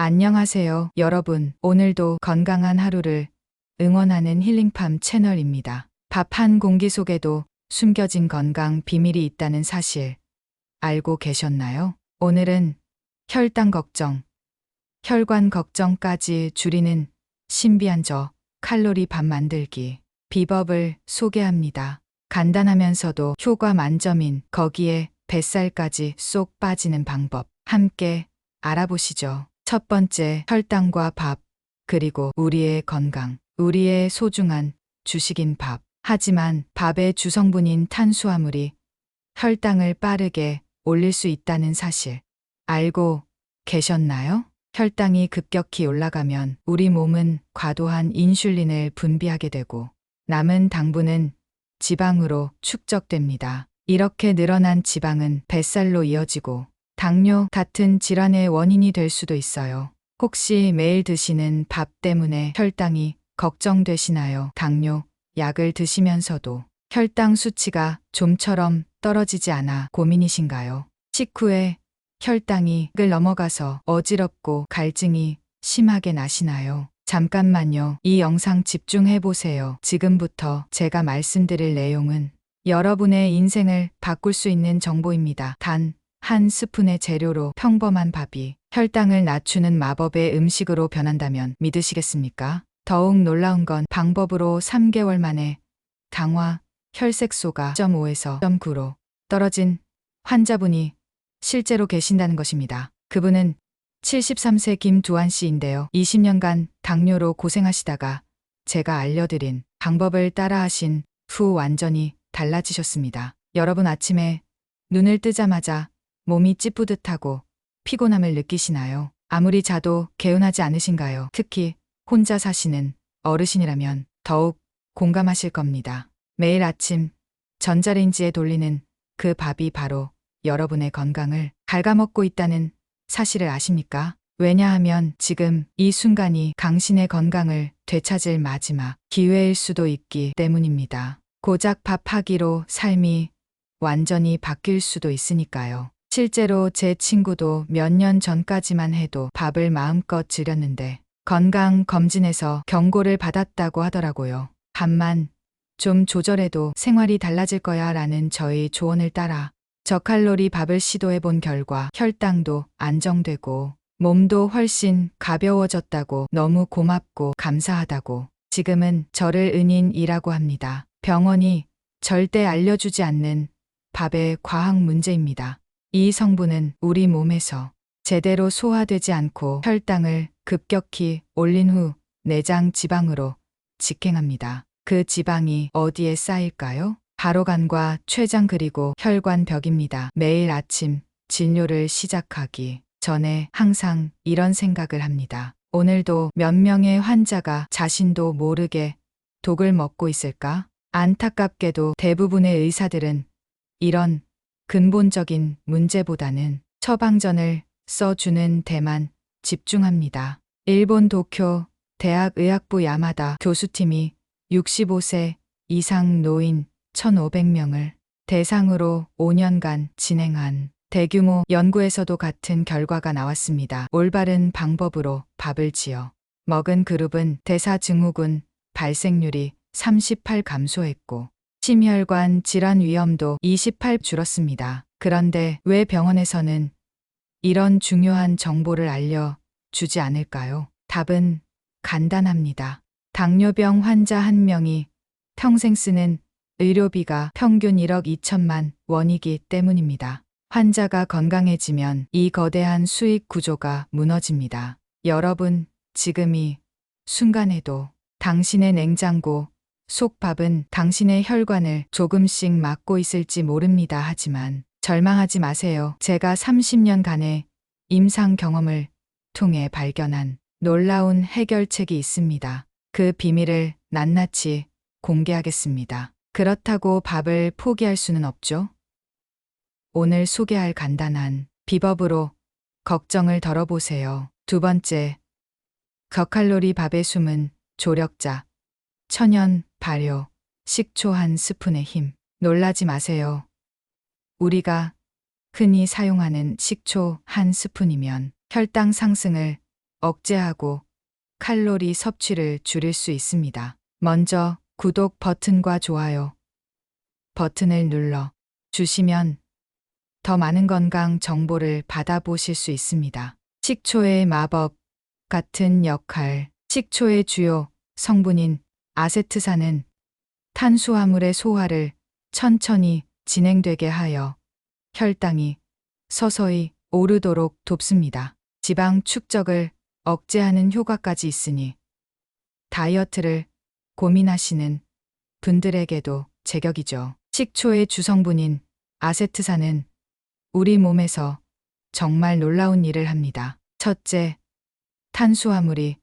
안녕하세요, 여러분. 오늘도 건강한 하루를 응원하는 힐링팜 채널입니다. 밥 한 공기 속에도 숨겨진 건강 비밀이 있다는 사실 알고 계셨나요? 오늘은 혈당 걱정, 혈관 걱정까지 줄이는 신비한 칼로리 밥 만들기 비법을 소개합니다. 간단하면서도 효과 만점인 거기에 뱃살까지 쏙 빠지는 방법 함께 알아보시죠. 첫 번째, 혈당과 밥, 그리고 우리의 건강, 우리의 소중한 주식인 밥. 하지만 밥의 주성분인 탄수화물이 혈당을 빠르게 올릴 수 있다는 사실 알고 계셨나요? 혈당이 급격히 올라가면 우리 몸은 과도한 인슐린을 분비하게 되고 남은 당분은 지방으로 축적됩니다. 이렇게 늘어난 지방은 뱃살로 이어지고 당뇨 같은 질환의 원인이 될 수도 있어요. 혹시 매일 드시는 밥 때문에 혈당이 걱정되시나요? 당뇨 약을 드시면서도 혈당 수치가 좀처럼 떨어지지 않아 고민이신가요? 식후에 혈당이 을 넘어가서 어지럽고 갈증이 심하게 나시나요? 잠깐만요. 이 영상 집중해 보세요. 지금부터 제가 말씀드릴 내용은 여러분의 인생을 바꿀 수 있는 정보입니다. 단 한 스푼의 재료로 평범한 밥이 혈당을 낮추는 마법의 음식으로 변한다면 믿으시겠습니까? 더욱 놀라운 건 방법으로 3개월 만에 당화 혈색소가 0.5에서 0.9로 떨어진 환자분이 실제로 계신다는 것입니다. 그분은 73세 김두한 씨인데요. 20년간 당뇨로 고생하시다가 제가 알려드린 방법을 따라하신 후 완전히 달라지셨습니다. 여러분, 아침에 눈을 뜨자마자 몸이 찌뿌듯하고 피곤함을 느끼시나요? 아무리 자도 개운하지 않으신가요? 특히 혼자 사시는 어르신이라면 더욱 공감하실 겁니다. 매일 아침 전자레인지에 돌리는 그 밥이 바로 여러분의 건강을 갉아먹고 있다는 사실을 아십니까? 왜냐하면 지금 이 순간이 당신의 건강을 되찾을 마지막 기회일 수도 있기 때문입니다. 고작 밥하기로 삶이 완전히 바뀔 수도 있으니까요. 실제로 제 친구도 몇 년 전까지만 해도 밥을 마음껏 줄였는데 건강검진에서 경고를 받았다고 하더라고요. 밥만 좀 조절해도 생활이 달라질 거야 라는 저의 조언을 따라 저칼로리 밥을 시도해 본 결과 혈당도 안정되고 몸도 훨씬 가벼워졌다고, 너무 고맙고 감사하다고 지금은 저를 은인이라고 합니다. 병원이 절대 알려주지 않는 밥의 과학 문제입니다. 이 성분은 우리 몸에서 제대로 소화되지 않고 혈당을 급격히 올린 후 내장 지방으로 직행합니다. 그 지방이 어디에 쌓일까요? 바로 간과 췌장 그리고 혈관벽입니다. 매일 아침 진료를 시작하기 전에 항상 이런 생각을 합니다. 오늘도 몇 명의 환자가 자신도 모르게 독을 먹고 있을까? 안타깝게도 대부분의 의사들은 이런 근본적인 문제보다는 처방전을 써주는 데만 집중합니다. 일본 도쿄 대학의학부 야마다 교수팀이 65세 이상 노인 1,500명을 대상으로 5년간 진행한 대규모 연구에서도 같은 결과가 나왔습니다. 올바른 방법으로 밥을 지어 먹은 그룹은 대사증후군 발생률이 38 감소했고 심혈관 질환 위험도 28 줄었습니다. 그런데 왜 병원에서는 이런 중요한 정보를 알려주지 않을까요? 답은 간단합니다. 당뇨병 환자 한 명이 평생 쓰는 의료비가 평균 1억 2천만 원이기 때문입니다. 환자가 건강해지면 이 거대한 수익 구조가 무너집니다. 여러분, 지금 이 순간에도 당신의 냉장고 속 밥은 당신의 혈관을 조금씩 막고 있을지 모릅니다. 하지만 절망하지 마세요. 제가 30년간의 임상 경험을 통해 발견한 놀라운 해결책이 있습니다. 그 비밀을 낱낱이 공개하겠습니다. 그렇다고 밥을 포기할 수는 없죠. 오늘 소개할 간단한 비법으로 걱정을 덜어보세요. 두 번째, 저칼로리 밥의 숨은 조력자, 천연 발효, 식초 한 스푼의 힘. 놀라지 마세요. 우리가 흔히 사용하는 식초 한 스푼이면 혈당 상승을 억제하고 칼로리 섭취를 줄일 수 있습니다. 먼저 구독 버튼과 좋아요 버튼을 눌러 주시면 더 많은 건강 정보를 받아보실 수 있습니다. 식초의 마법 같은 역할. 식초의 주요 성분인 아세트산은 탄수화물의 소화를 천천히 진행되게 하여 혈당이 서서히 오르도록 돕습니다. 지방 축적을 억제하는 효과까지 있으니 다이어트를 고민하시는 분들에게도 제격이죠. 식초의 주성분인 아세트산은 우리 몸에서 정말 놀라운 일을 합니다. 첫째, 탄수화물이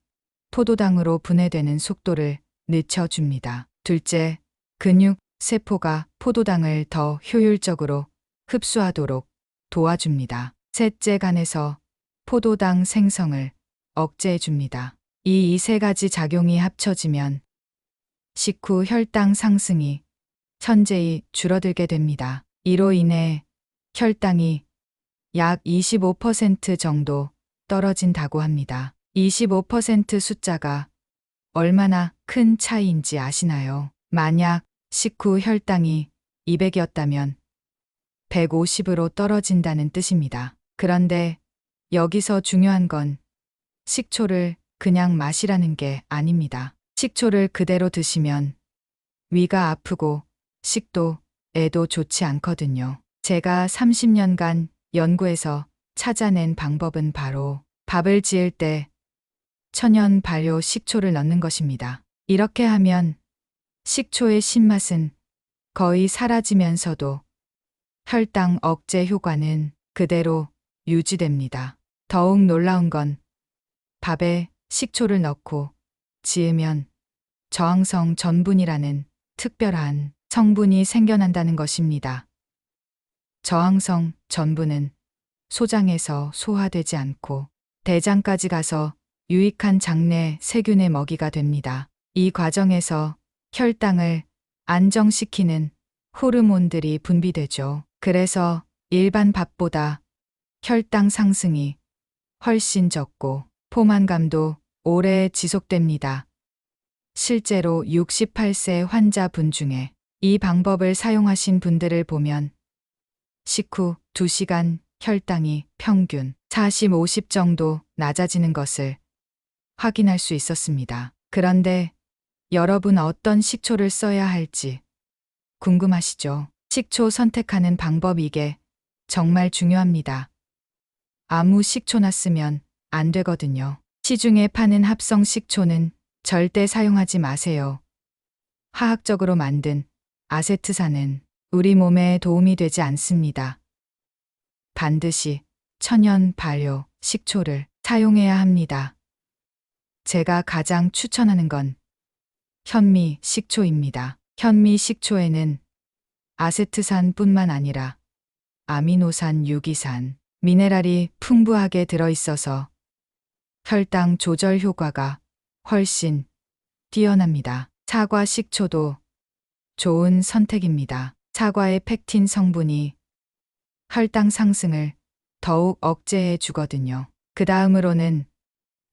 포도당으로 분해되는 속도를 늦춰줍니다. 둘째, 근육 세포가 포도당을 더 효율적으로 흡수하도록 도와줍니다. 셋째, 간에서 포도당 생성을 억제해줍니다. 이 세 가지 작용이 합쳐지면 식후 혈당 상승이 현저히 줄어들게 됩니다. 이로 인해 혈당이 약 25% 정도 떨어진다고 합니다. 25% 숫자가 얼마나 큰 차이인지 아시나요? 만약 식후 혈당이 200이었다면 150으로 떨어진다는 뜻입니다. 그런데 여기서 중요한 건 식초를 그냥 마시라는 게 아닙니다. 식초를 그대로 드시면 위가 아프고 식도에도 좋지 않거든요. 제가 30년간 연구해서 찾아낸 방법은 바로 밥을 지을 때 천연 발효 식초를 넣는 것입니다. 이렇게 하면 식초의 신맛은 거의 사라지면서도 혈당 억제 효과는 그대로 유지됩니다. 더욱 놀라운 건 밥에 식초를 넣고 지으면 저항성 전분이라는 특별한 성분이 생겨난다는 것입니다. 저항성 전분은 소장에서 소화되지 않고 대장까지 가서 유익한 장내 세균의 먹이가 됩니다. 이 과정에서 혈당을 안정시키는 호르몬들이 분비되죠. 그래서 일반 밥보다 혈당 상승이 훨씬 적고 포만감도 오래 지속됩니다. 실제로 68세 환자분 중에 이 방법을 사용하신 분들을 보면 식후 2시간 혈당이 평균 40, 50 정도 낮아지는 것을 확인할 수 있었습니다. 그런데 여러분 어떤 식초를 써야 할지 궁금하시죠? 식초 선택하는 방법 이게 정말 중요합니다. 아무 식초나 쓰면 안 되거든요. 시중에 파는 합성 식초는 절대 사용하지 마세요. 화학적으로 만든 아세트산은 우리 몸에 도움이 되지 않습니다. 반드시 천연 발효 식초를 사용해야 합니다. 제가 가장 추천하는 건 현미 식초입니다. 현미 식초에는 아세트산뿐만 아니라 아미노산, 유기산, 미네랄이 풍부하게 들어있어서 혈당 조절 효과가 훨씬 뛰어납니다. 사과 식초도 좋은 선택입니다. 사과의 펙틴 성분이 혈당 상승을 더욱 억제해 주거든요. 그 다음으로는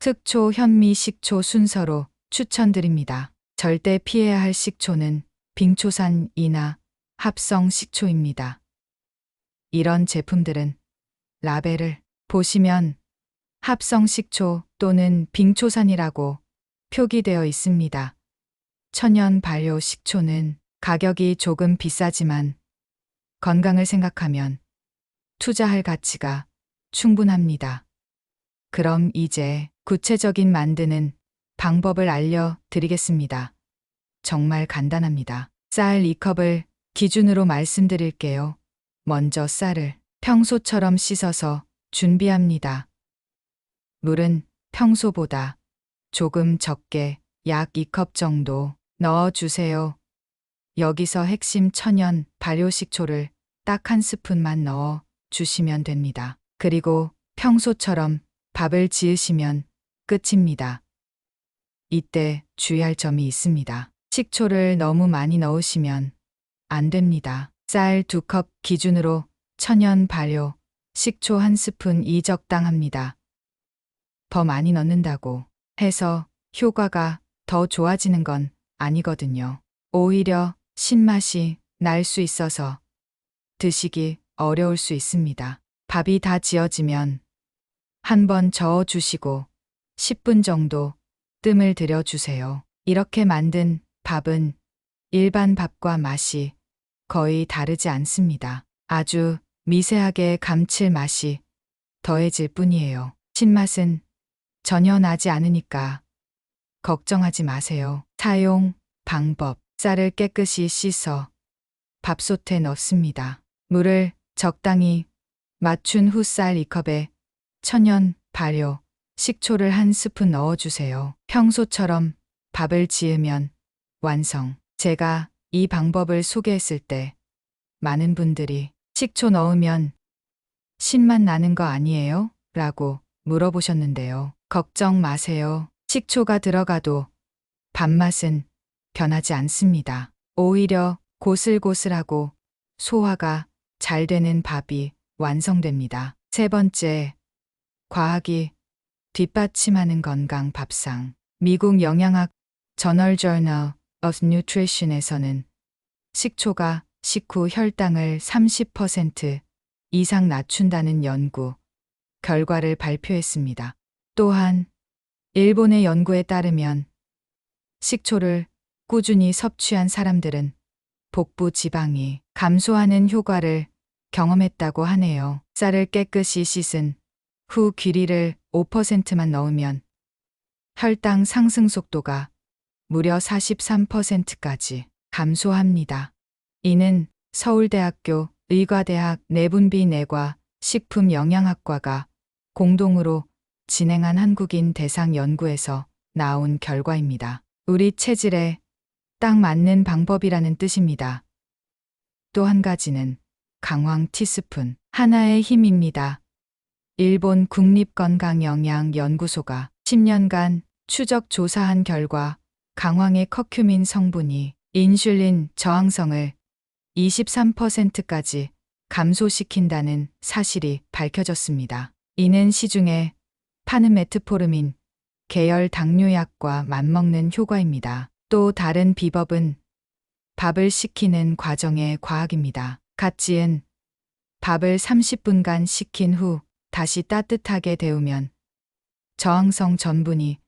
흑초, 현미, 식초 순서로 추천드립니다. 절대 피해야 할 식초는 빙초산이나 합성 식초입니다. 이런 제품들은 라벨을 보시면 합성 식초 또는 빙초산이라고 표기되어 있습니다. 천연 발효 식초는 가격이 조금 비싸지만 건강을 생각하면 투자할 가치가 충분합니다. 그럼 이제 구체적인 만드는 방법을 알려드리겠습니다. 정말 간단합니다. 쌀 2컵을 기준으로 말씀드릴게요. 먼저 쌀을 평소처럼 씻어서 준비합니다. 물은 평소보다 조금 적게 약 2컵 정도 넣어주세요. 여기서 핵심 천연 발효 식초를 딱 1스푼만 넣어 주시면 됩니다. 그리고 평소처럼 밥을 지으시면 끝입니다. 이때 주의할 점이 있습니다. 식초를 너무 많이 넣으시면 안 됩니다. 쌀 2컵 기준으로 천연 발효 식초 1스푼이 적당합니다. 더 많이 넣는다고 해서 효과가 더 좋아지는 건 아니거든요. 오히려 신맛이 날 수 있어서 드시기 어려울 수 있습니다. 밥이 다 지어지면 한번 저어 주시고 10분 정도 뜸을 들여 주세요. 이렇게 만든 밥은 일반 밥과 맛이 거의 다르지 않습니다. 아주 미세하게 감칠맛이 더해질 뿐이에요. 신맛은 전혀 나지 않으니까 걱정하지 마세요. 사용 방법. 쌀을 깨끗이 씻어 밥솥에 넣습니다. 물을 적당히 맞춘 후 쌀 2컵에 천연 발효 식초를 1스푼 넣어주세요. 평소처럼 밥을 지으면 완성. 제가 이 방법을 소개했을 때 많은 분들이 식초 넣으면 신맛 나는 거 아니에요? 라고 물어보셨는데요. 걱정 마세요. 식초가 들어가도 밥맛은 변하지 않습니다. 오히려 고슬고슬하고 소화가 잘 되는 밥이 완성됩니다. 세 번째, 과학이 뒷받침하는 건강 밥상. 미국 영양학 저널 Journal of Nutrition에서는 식초가 식후 혈당을 30% 이상 낮춘다는 연구 결과를 발표했습니다. 또한 일본의 연구에 따르면 식초를 꾸준히 섭취한 사람들은 복부 지방이 감소하는 효과를 경험했다고 하네요. 쌀을 깨끗이 씻은 후 귀리를 5%만 넣으면 혈당 상승 속도가 무려 43%까지 감소합니다. 이는 서울대학교 의과대학 내분비내과 식품영양학과가 공동으로 진행한 한국인 대상 연구에서 나온 결과입니다. 우리 체질에 딱 맞는 방법이라는 뜻입니다. 또 한 가지는 강황 티스푼 하나의 힘입니다. 일본 국립건강영양연구소가 10년간 추적 조사한 결과 강황의 커큐민 성분이 인슐린 저항성을 23%까지 감소시킨다는 사실이 밝혀졌습니다. 이는 시중에 파는 메트포르민 계열 당뇨약과 맞먹는 효과입니다. 또 다른 비법은 밥을 식히는 과정의 과학입니다. 갓 지은 밥을 30분간 식힌 후 다시 따뜻하게 데우면 저항성 전분이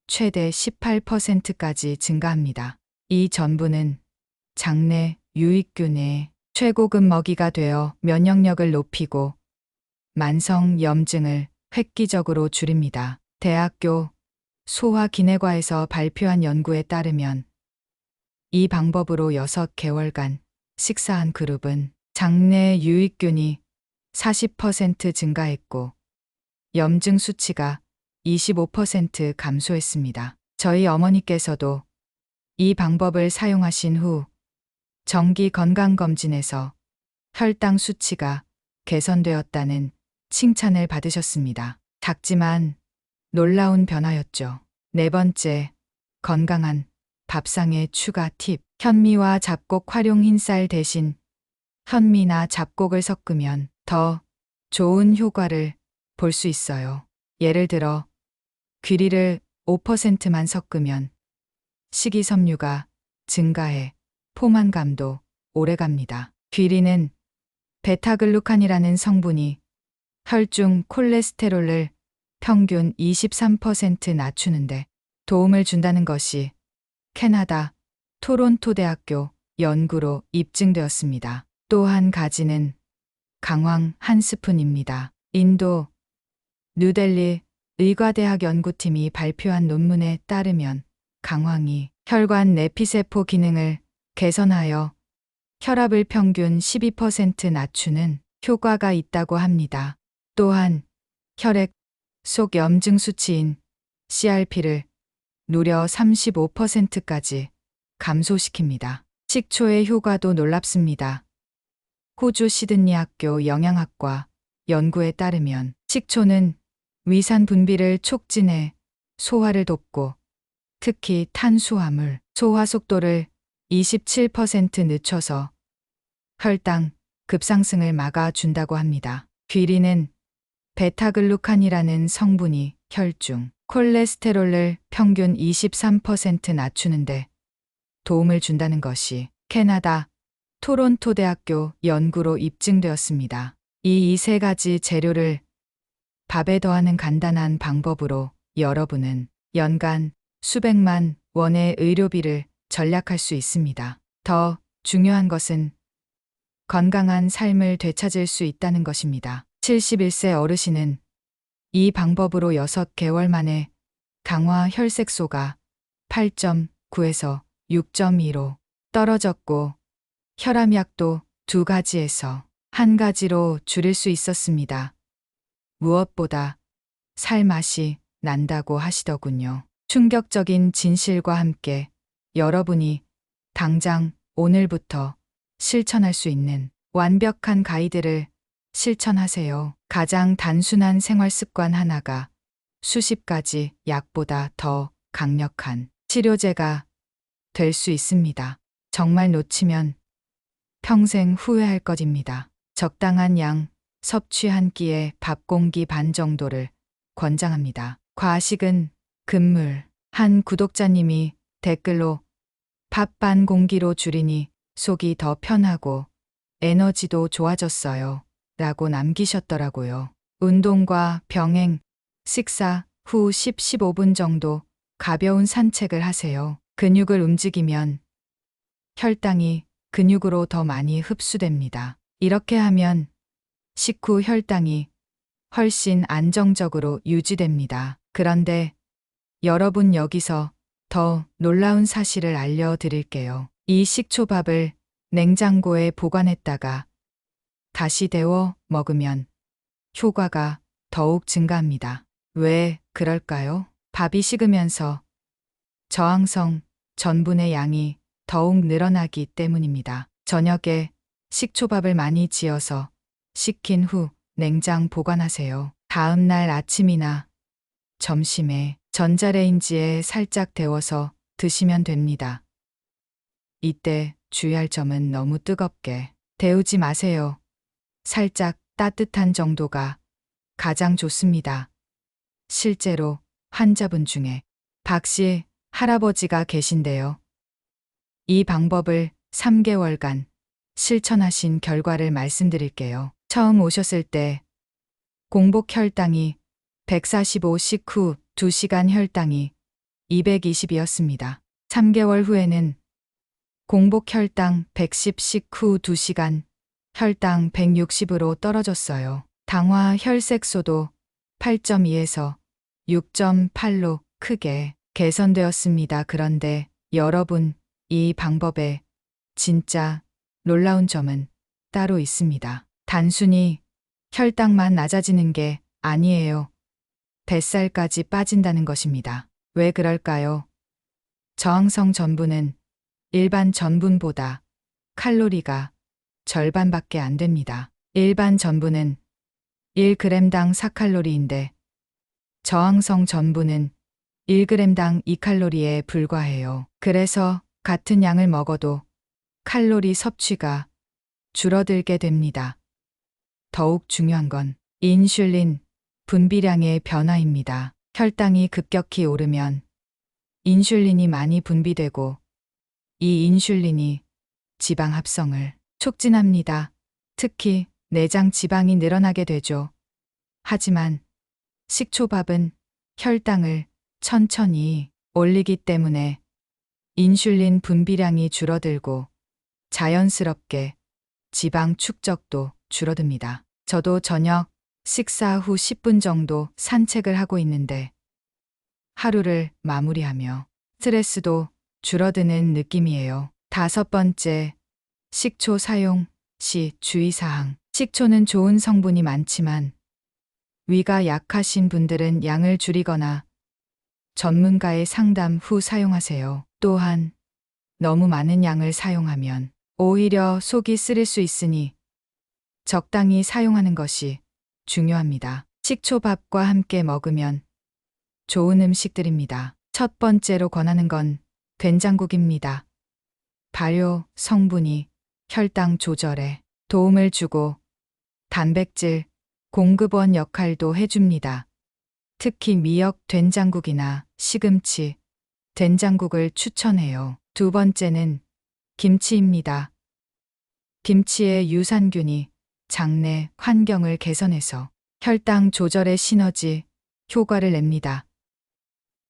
최대 18%까지 증가합니다. 이 전분은 장내 유익균의 최고급 먹이가 되어 면역력을 높이고 만성 염증을 획기적으로 줄입니다. 대학교 소화기내과에서 발표한 연구에 따르면 이 방법으로 6개월간 식사한 그룹은 장내 유익균이 40% 증가했고 염증 수치가 25% 감소했습니다. 저희 어머니께서도 이 방법을 사용하신 후 정기 건강검진에서 혈당 수치가 개선되었다는 칭찬을 받으셨습니다. 작지만 놀라운 변화였죠. 네 번째, 건강한 밥상의 추가 팁. 현미와 잡곡 활용. 흰쌀 대신 현미나 잡곡을 섞으면 더 좋은 효과를 볼 수 있어요. 예를 들어 귀리를 5%만 섞으면 식이섬유가 증가해 포만감도 오래갑니다. 귀리는 베타글루칸이라는 성분이 혈중 콜레스테롤을 평균 23% 낮추는데 도움을 준다는 것이 캐나다 토론토 대학교 연구로 입증되었습니다. 또 한 가지는 강황 1스푼입니다. 인도 뉴델리 의과대학 연구팀이 발표한 논문에 따르면 강황이 혈관 내피세포 기능을 개선하여 혈압을 평균 12% 낮추는 효과가 있다고 합니다. 또한 혈액 속 염증 수치인 CRP를 무려 35%까지 감소시킵니다. 식초의 효과도 놀랍습니다. 호주 시드니 학교 영양학과 연구에 따르면 식초는 위산 분비를 촉진해 소화를 돕고 특히 탄수화물 소화 속도를 27% 늦춰서 혈당 급상승을 막아준다고 합니다. 귀리는 베타글루칸이라는 성분이 혈중, 콜레스테롤을 평균 23% 낮추는데 도움을 준다는 것이 캐나다 토론토 대학교 연구로 입증되었습니다. 이 세 가지 재료를 밥에 더하는 간단한 방법으로 여러분은 연간 수백만 원의 의료비를 절약할 수 있습니다. 더 중요한 것은 건강한 삶을 되찾을 수 있다는 것입니다. 71세 어르신은 이 방법으로 6개월 만에 강화 혈색소가 8.9에서 6.2로 떨어졌고 혈압약도 2가지에서 1가지로 줄일 수 있었습니다. 무엇보다 살맛이 난다고 하시더군요. 충격적인 진실과 함께 여러분이 당장 오늘부터 실천할 수 있는 완벽한 가이드를 실천하세요. 가장 단순한 생활 습관 하나가 수십 가지 약보다 더 강력한 치료제가 될 수 있습니다. 정말 놓치면 평생 후회할 것입니다. 적당한 양 섭취 한 끼에 밥 공기 반 정도를 권장합니다. 과식은 금물. 한 구독자님이 댓글로 밥 반 공기로 줄이니 속이 더 편하고 에너지도 좋아졌어요. 라고 남기셨더라고요. 운동과 병행, 식사 후 10-15분 정도 가벼운 산책을 하세요. 근육을 움직이면 혈당이 근육으로 더 많이 흡수됩니다. 이렇게 하면 식후 혈당이 훨씬 안정적으로 유지됩니다. 그런데 여러분 여기서 더 놀라운 사실을 알려드릴게요. 이 식초밥을 냉장고에 보관했다가 다시 데워 먹으면 효과가 더욱 증가합니다. 왜 그럴까요? 밥이 식으면서 저항성 전분의 양이 더욱 늘어나기 때문입니다. 저녁에 식초밥을 많이 지어서 식힌 후 냉장 보관하세요. 다음 날 아침이나 점심에 전자레인지에 살짝 데워서 드시면 됩니다. 이때 주의할 점은 너무 뜨겁게 데우지 마세요. 살짝 따뜻한 정도가 가장 좋습니다. 실제로 환자분 중에 박씨 할아버지가 계신데요. 이 방법을 3개월간 실천하신 결과를 말씀드릴게요. 처음 오셨을 때 공복 혈당이 145 식후 2시간 혈당이 220이었습니다. 3개월 후에는 공복 혈당 110 식후 2시간 혈당 160으로 떨어졌어요. 당화 혈색소도 8.2에서 6.8로 크게 개선되었습니다. 그런데 여러분, 이 방법에 진짜 놀라운 점은 따로 있습니다. 단순히 혈당만 낮아지는 게 아니에요. 뱃살까지 빠진다는 것입니다. 왜 그럴까요? 저항성 전분은 일반 전분보다 칼로리가 절반밖에 안 됩니다. 일반 전분은 1g당 4칼로리인데 저항성 전분은 1g당 2칼로리에 불과해요. 그래서 같은 양을 먹어도 칼로리 섭취가 줄어들게 됩니다. 더욱 중요한 건 인슐린 분비량의 변화입니다. 혈당이 급격히 오르면 인슐린이 많이 분비되고 이 인슐린이 지방 합성을 촉진합니다. 특히 내장 지방이 늘어나게 되죠. 하지만 식초밥은 혈당을 천천히 올리기 때문에 인슐린 분비량이 줄어들고 자연스럽게 지방 축적도 줄어듭니다. 저도 저녁 식사 후 10분 정도 산책을 하고 있는데 하루를 마무리하며 스트레스도 줄어드는 느낌이에요. 5번째, 식초 사용 시 주의사항. 식초는 좋은 성분이 많지만 위가 약하신 분들은 양을 줄이거나 전문가의 상담 후 사용하세요. 또한 너무 많은 양을 사용하면 오히려 속이 쓰릴 수 있으니 적당히 사용하는 것이 중요합니다. 식초밥과 함께 먹으면 좋은 음식들입니다. 첫 번째로 권하는 건 된장국입니다. 발효 성분이 혈당 조절에 도움을 주고 단백질 공급원 역할도 해줍니다. 특히 미역 된장국이나 시금치, 된장국을 추천해요. 두 번째는 김치입니다. 김치의 유산균이 장내 환경을 개선해서 혈당 조절에 시너지 효과를 냅니다.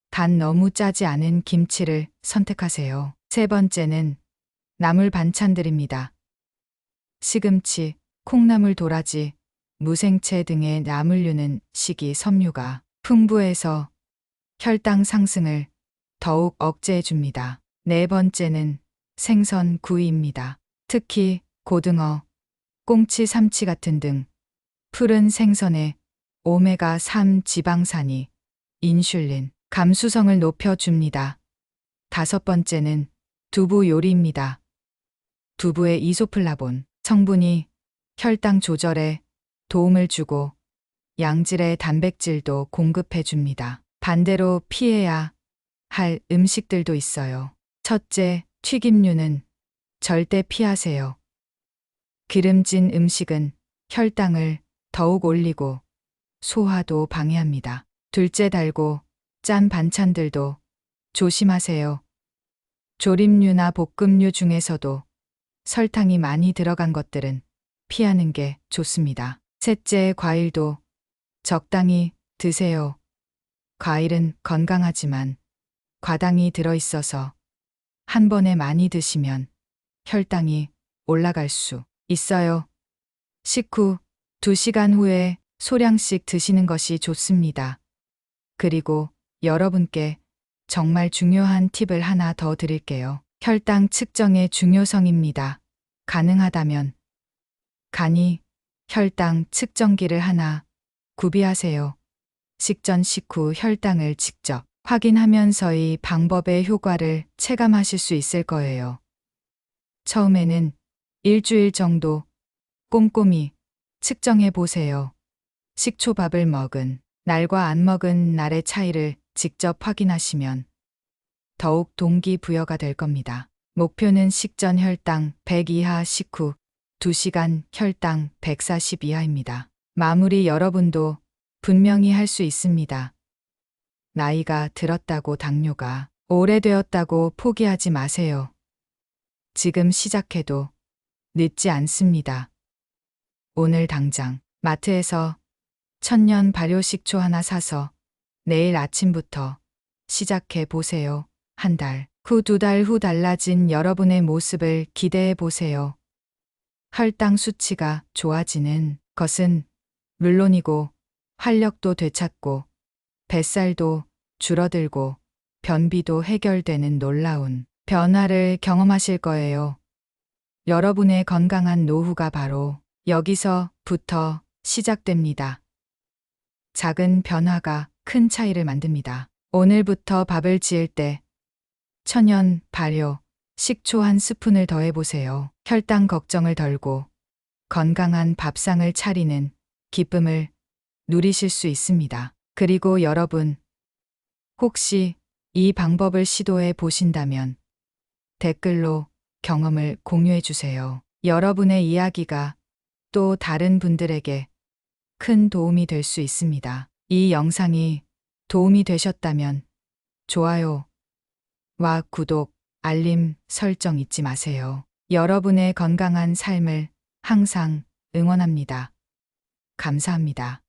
단 너무 짜지 않은 김치를 선택하세요. 세 번째는 나물 반찬들입니다. 시금치, 콩나물 도라지, 무생채 등의 나물류는 식이섬유가 풍부해서 혈당 상승을 더욱 억제해 줍니다. 네 번째는 생선 구이입니다. 특히 고등어, 꽁치, 삼치 같은 등 푸른 생선의 오메가3 지방산이 인슐린, 감수성을 높여줍니다. 다섯 번째는 두부 요리입니다. 두부의 이소플라본 성분이 혈당 조절에 도움을 주고 양질의 단백질도 공급해 줍니다. 반대로 피해야 할 음식들도 있어요. 첫째, 튀김류는 절대 피하세요. 기름진 음식은 혈당을 더욱 올리고 소화도 방해합니다. 둘째, 달고 짠 반찬들도 조심하세요. 조림류나 볶음류 중에서도 설탕이 많이 들어간 것들은 피하는 게 좋습니다. 셋째, 과일도 적당히 드세요. 과일은 건강하지만 과당이 들어있어서 한 번에 많이 드시면 혈당이 올라갈 수 있어요. 식후 2시간 후에 소량씩 드시는 것이 좋습니다. 그리고 여러분께 정말 중요한 팁을 하나 더 드릴게요. 혈당 측정의 중요성입니다. 가능하다면 간이 혈당 측정기를 하나 구비하세요. 식전 식후 혈당을 직접 확인하면서 이 방법의 효과를 체감하실 수 있을 거예요. 처음에는 일주일 정도 꼼꼼히 측정해 보세요. 식초밥을 먹은 날과 안 먹은 날의 차이를 직접 확인하시면 더욱 동기부여가 될 겁니다. 목표는 식전 혈당 100 이하, 식후 2시간 혈당 140 이하입니다. 마무리 여러분도 분명히 할 수 있습니다. 나이가 들었다고 당뇨가 오래되었다고 포기하지 마세요. 지금 시작해도 늦지 않습니다. 오늘 당장 마트에서 천년 발효식초 하나 사서 내일 아침부터 시작해 보세요. 한 달 후, 2달 후 달라진 여러분의 모습을 기대해 보세요. 혈당 수치가 좋아지는 것은 물론이고 활력도 되찾고 뱃살도 줄어들고 변비도 해결되는 놀라운 변화를 경험하실 거예요. 여러분의 건강한 노후가 바로 여기서부터 시작됩니다. 작은 변화가 큰 차이를 만듭니다. 오늘부터 밥을 지을 때 천연 발효 식초 한 스푼을 더해보세요. 혈당 걱정을 덜고 건강한 밥상을 차리는 기쁨을 누리실 수 있습니다. 그리고 여러분, 혹시 이 방법을 시도해 보신다면 댓글로 경험을 공유해 주세요. 여러분의 이야기가 또 다른 분들에게 큰 도움이 될 수 있습니다. 이 영상이 도움이 되셨다면 좋아요와 구독, 알림 설정 잊지 마세요. 여러분의 건강한 삶을 항상 응원합니다. 감사합니다.